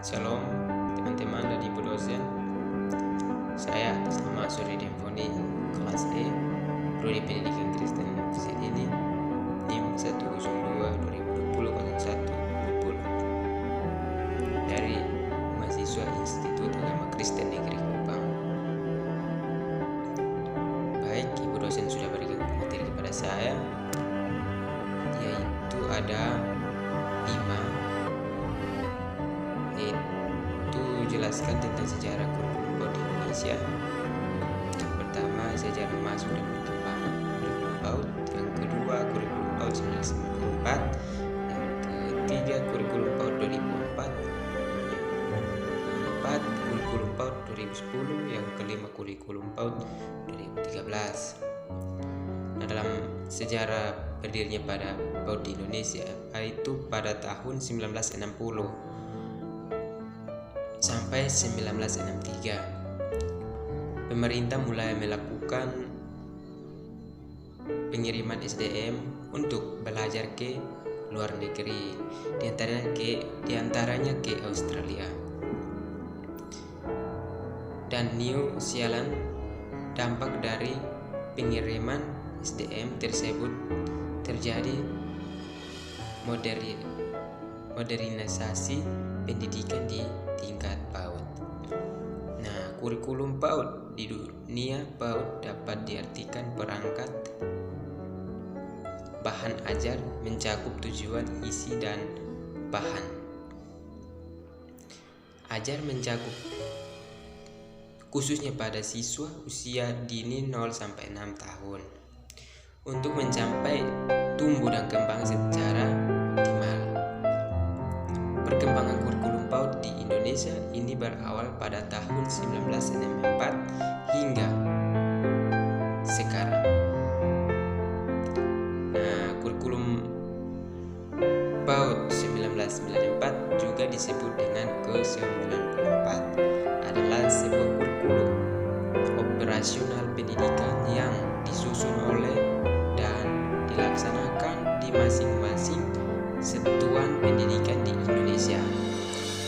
Shalom teman-teman dan ibu dosen. Saya atas nama Suri Demfoni, kelas E, Prodi Pendidikan Kristen Universitas ini, NIM 102-2020-01 dari mahasiswa Institut Agama Kristen Negeri Kupang. Baik, ibu dosen sudah berikan materi kepada saya, yaitu ada 5, yaitu jelaskan tentang sejarah kurikulum PAUD di Indonesia. Yang pertama, sejarah masuk dan perkembangan kurikulum PAUD. Yang kedua, kurikulum PAUD 1994. Yang ketiga, kurikulum PAUD 2004. Yang keempat, kurikulum PAUD 2010. Yang kelima, kurikulum PAUD 2013. Nah, dalam sejarah berdirinya pada PAUD di Indonesia, yaitu pada tahun 1960 sampai 1963, pemerintah mulai melakukan pengiriman SDM untuk belajar ke luar negeri, diantaranya ke Australia dan New Zealand. Dampak dari pengiriman SDM tersebut terjadi modernisasi pendidikan di tingkat PAUD. Nah, kurikulum PAUD di dunia PAUD dapat diartikan perangkat bahan ajar mencakup tujuan, isi, dan bahan ajar mencakup khususnya pada siswa usia dini 0-6 tahun untuk mencapai tumbuh dan kembang secara optimal. Perkembangan kurikulum PAUD di Indonesia ini berawal pada tahun 1964 hingga sekarang. Nah, kurikulum PAUD 1994 juga disebut dengan ke-94 adalah sebuah kurikulum operasional pendidikan yang disusun oleh dan dilaksanakan di masing-masing satuan pendidikan di Indonesia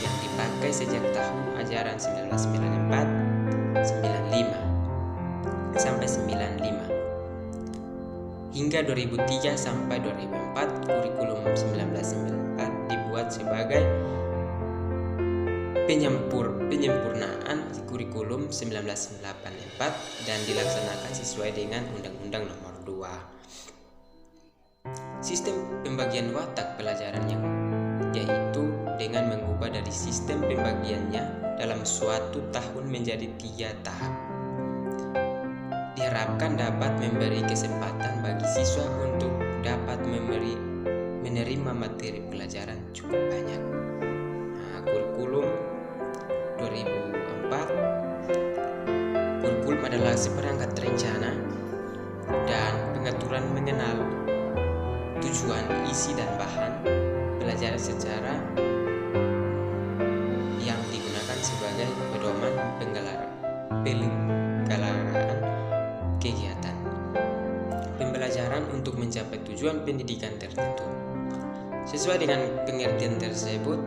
yang dipakai sejak tahun ajaran 1994-95 sampai 95 hingga 2003 sampai 2004. Kurikulum 1994 dibuat sebagai penyempurnaan kurikulum 1984 dan dilaksanakan sesuai dengan Undang-Undang Nomor 2. Sistem pembagian watak pelajaran yang yaitu dengan mengubah dari sistem pembagiannya dalam suatu tahun menjadi 3 tahap. Diharapkan dapat memberi kesempatan bagi siswa untuk dapat menerima materi pelajaran cukup banyak. Nah, kurikulum 2004, kurikulum adalah seperangkat rencana dan pengaturan mengenal tujuan, isi, dan bahan pelajaran secara yang digunakan sebagai pedoman penyelenggaraan kegiatan pembelajaran untuk mencapai tujuan pendidikan tertentu. Sesuai dengan pengertian tersebut,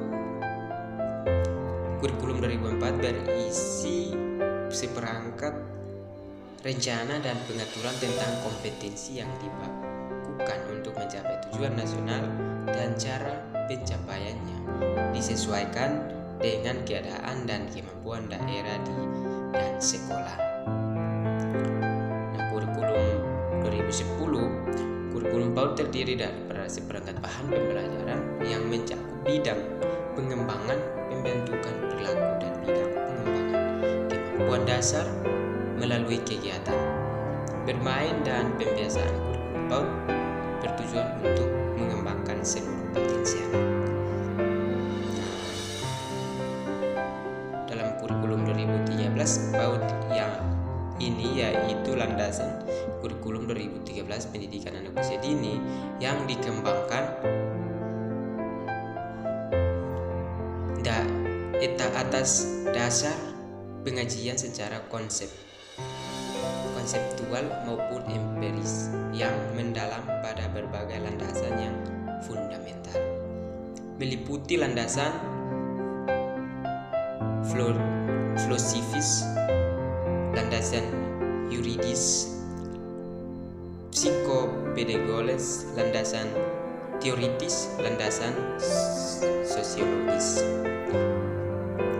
kurikulum 2004 berisi seperangkat rencana dan pengaturan tentang kompetensi yang dilakukan untuk mencapai tujuan nasional dan cara pencapaiannya disesuaikan dengan keadaan dan kemampuan daerah dan sekolah. Nah, kurikulum 2010, kurikulum PAUD terdiri dari seperangkat bahan pembelajaran yang mencakup bidang pengembangan pembentukan perilaku dan bidang pengembangan kemampuan dasar melalui kegiatan bermain dan pembiasaan. Kurikulum PAUD bertujuan untuk mengembangkan seluruh potensi anak. Dalam kurikulum 2013 PAUD yang ini yaitu landasan kurikulum 2013 pendidikan anak usia dini yang dikembangkan atas dasar pengajian secara konseptual maupun empiris yang mendalam pada berbagai landasan yang fundamental, meliputi landasan filosofis, landasan yuridis, psikopedagogis, landasan teoritis, landasan sosiologis.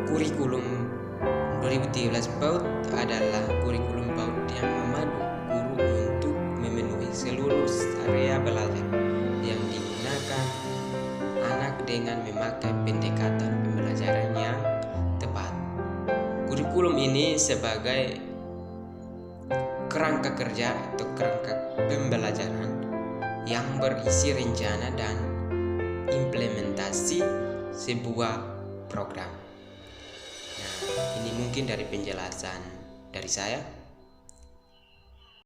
Kurikulum 2013 PAUD adalah kurikulum PAUD yang memadu guru untuk memenuhi seluruh area belajar yang digunakan anak dengan memakai pendekatan pembelajaran yang tepat. Kurikulum ini sebagai kerangka kerja atau kerangka pembelajaran yang berisi rencana dan implementasi sebuah program. Nah, ini mungkin dari penjelasan dari saya.